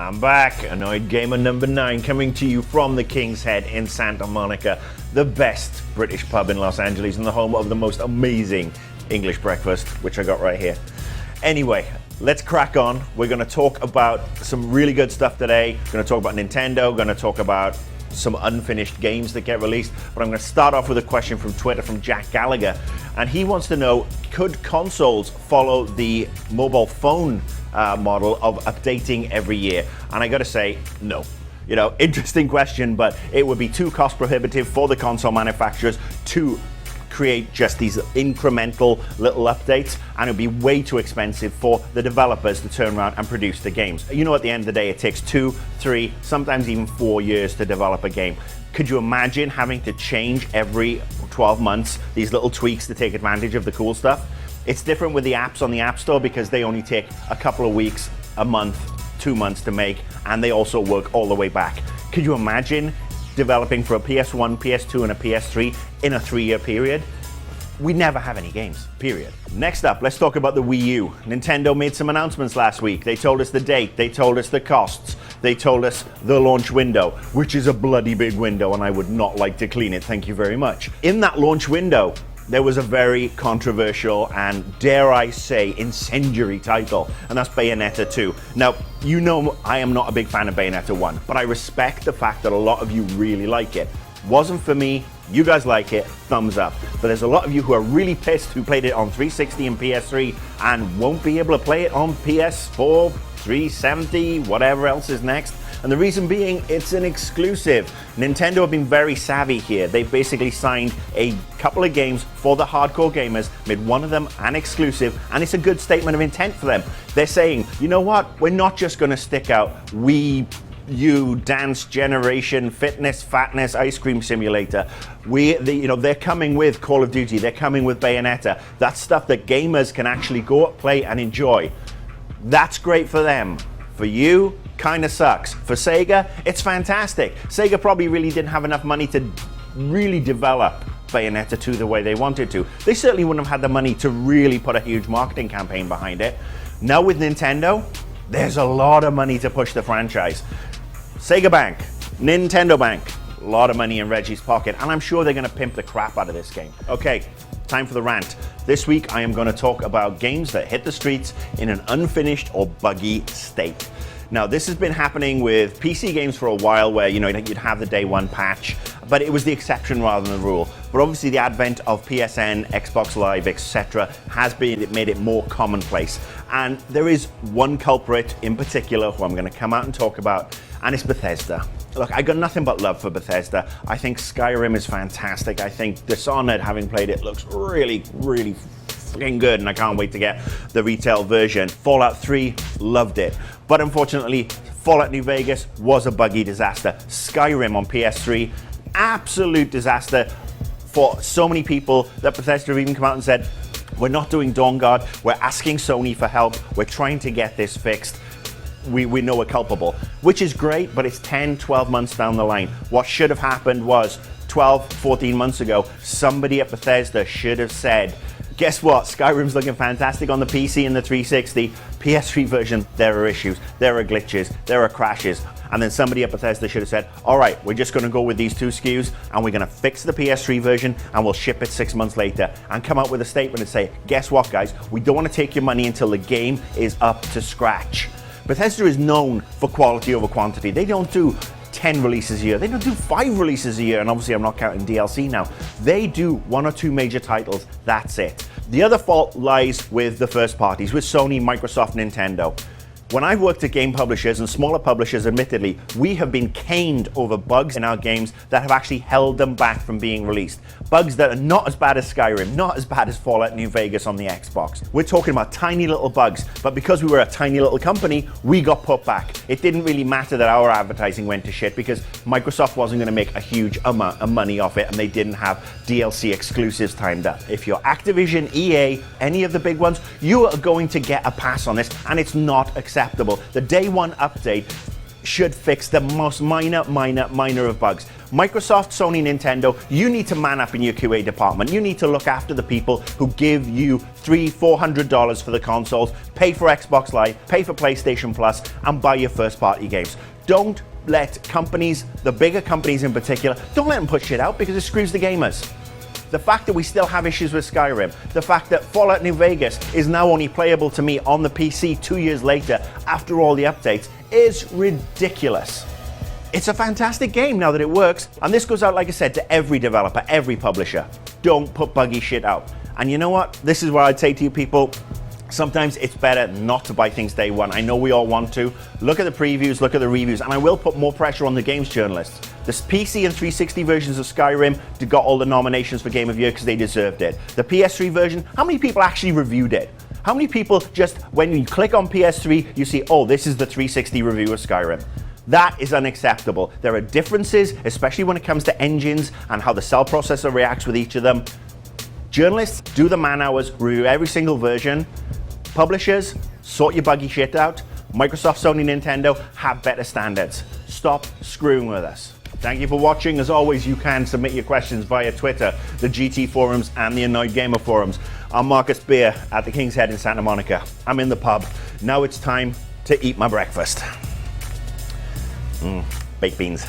I'm back, Annoyed Gamer number 9, coming to you from the King's Head in Santa Monica, the best British pub in Los Angeles and the home of the most amazing English breakfast, which I got right here. Anyway, let's crack on. We're going to talk about some really good stuff today. We're going to talk about Nintendo, going to talk about some unfinished games that get released, but I'm going to start off with a question from Twitter from Jack Gallagher, and he wants to know, could consoles follow the mobile phone model of updating every year? And I gotta say, no. You know, interesting question, but it would be too cost prohibitive for the console manufacturers to create just these incremental little updates, and it'd be way too expensive for the developers to turn around and produce the games. You know, at the end of the day, it takes 2, 3, sometimes even 4 years to develop a game. Could you imagine having to change every 12 months these little tweaks to take advantage of the cool stuff? It's different with the apps on the App Store because they only take a couple of weeks, a month, 2 months to make, and they also work all the way back. Could you imagine developing for a PS1, PS2, and a PS3 in a 3-year period? We never have any games, period. Next up, let's talk about the Wii U. Nintendo made some announcements last week. They told us the date, they told us the costs, they told us the launch window, which is a bloody big window, and I would not like to clean it, thank you very much. In that launch window, there was a very controversial and, dare I say, incendiary title, and that's Bayonetta 2. Now, you know I am not a big fan of Bayonetta 1, but I respect the fact that a lot of you really like it. Wasn't for me, you guys like it, thumbs up. But there's a lot of you who are really pissed who played it on 360 and PS3 and won't be able to play it on PS4, 370, whatever else is next. And the reason being, it's an exclusive. Nintendo have been very savvy here. They've basically signed a couple of games for the hardcore gamers, made one of them an exclusive, and it's a good statement of intent for them. They're saying, you know what, we're not just gonna stick out Wii U, dance generation, fitness, fatness, ice cream simulator. They're coming with Call of Duty, they're coming with Bayonetta. That's stuff that gamers can actually go out, play, and enjoy. That's great for them. For you, kind of sucks. For Sega, it's fantastic. Sega probably really didn't have enough money to really develop Bayonetta 2 the way they wanted to. They certainly wouldn't have had the money to really put a huge marketing campaign behind it. Now with Nintendo, there's a lot of money to push the franchise. Sega Bank, Nintendo Bank, a lot of money in Reggie's pocket, and I'm sure they're gonna pimp the crap out of this game. Okay, time for the rant. This week I am gonna talk about games that hit the streets in an unfinished or buggy state. Now, this has been happening with PC games for a while where, you know, you'd have the day one patch, but it was the exception rather than the rule. But obviously the advent of PSN, Xbox Live, etc. has made it more commonplace. And there is one culprit in particular who I'm gonna come out and talk about, and it's Bethesda. Look, I got nothing but love for Bethesda. I think Skyrim is fantastic. I think Dishonored, having played it, looks really, really freaking good, and I can't wait to get the retail version. Fallout 3, loved it. But unfortunately, Fallout New Vegas was a buggy disaster. Skyrim on PS3, absolute disaster for so many people that Bethesda have even come out and said, we're not doing Dawn Guard, we're asking Sony for help, we're trying to get this fixed. We know we're culpable, which is great, but it's 10, 12 months down the line. What should have happened was 12, 14 months ago, somebody at Bethesda should have said, guess what? Skyrim's looking fantastic on the PC and the 360. PS3 version, there are issues, there are glitches, there are crashes. And then somebody at Bethesda should have said, all right, we're just gonna go with these 2 SKUs and we're gonna fix the PS3 version and we'll ship it 6 months later, and come out with a statement and say, guess what, guys? We don't wanna take your money until the game is up to scratch. Bethesda is known for quality over quantity. They don't do 10 releases a year. They don't do 5 releases a year, and obviously I'm not counting DLC now. They do 1 or 2 major titles, that's it. The other fault lies with the first parties, with Sony, Microsoft, Nintendo. When I've worked at game publishers and smaller publishers, admittedly, we have been caned over bugs in our games that have actually held them back from being released. Bugs that are not as bad as Skyrim, not as bad as Fallout New Vegas on the Xbox. We're talking about tiny little bugs, but because we were a tiny little company, we got put back. It didn't really matter that our advertising went to shit because Microsoft wasn't gonna make a huge amount of money off it, and they didn't have DLC exclusives timed up. If you're Activision, EA, any of the big ones, you are going to get a pass on this, and it's not acceptable. The day one update should fix the most minor of bugs. Microsoft, Sony, Nintendo, you need to man up in your QA department. You need to look after the people who give you $300-400 for the consoles, pay for Xbox Live, pay for PlayStation Plus, and buy your first-party games. Don't let companies, the bigger companies in particular, don't let them push shit out because it screws the gamers. The fact that we still have issues with Skyrim, the fact that Fallout New Vegas is now only playable to me on the PC 2 years later after all the updates is ridiculous. It's a fantastic game now that it works, and this goes out, like I said, to every developer, every publisher. Don't put buggy shit out. And you know what? This is what I'd say to you people. Sometimes it's better not to buy things day one. I know we all want to. Look at the previews, look at the reviews, and I will put more pressure on the games journalists. The PC and 360 versions of Skyrim got all the nominations for Game of Year because they deserved it. The PS3 version, how many people actually reviewed it? How many people just, when you click on PS3, you see, oh, this is the 360 review of Skyrim? That is unacceptable. There are differences, especially when it comes to engines and how the cell processor reacts with each of them. Journalists do the man hours, review every single version. Publishers, sort your buggy shit out. Microsoft, Sony, Nintendo, have better standards. Stop screwing with us. Thank you for watching. As always, you can submit your questions via Twitter, the GT forums, and the Annoyed Gamer forums. I'm Marcus Beer at the King's Head in Santa Monica. I'm in the pub. Now it's time to eat my breakfast. Baked beans.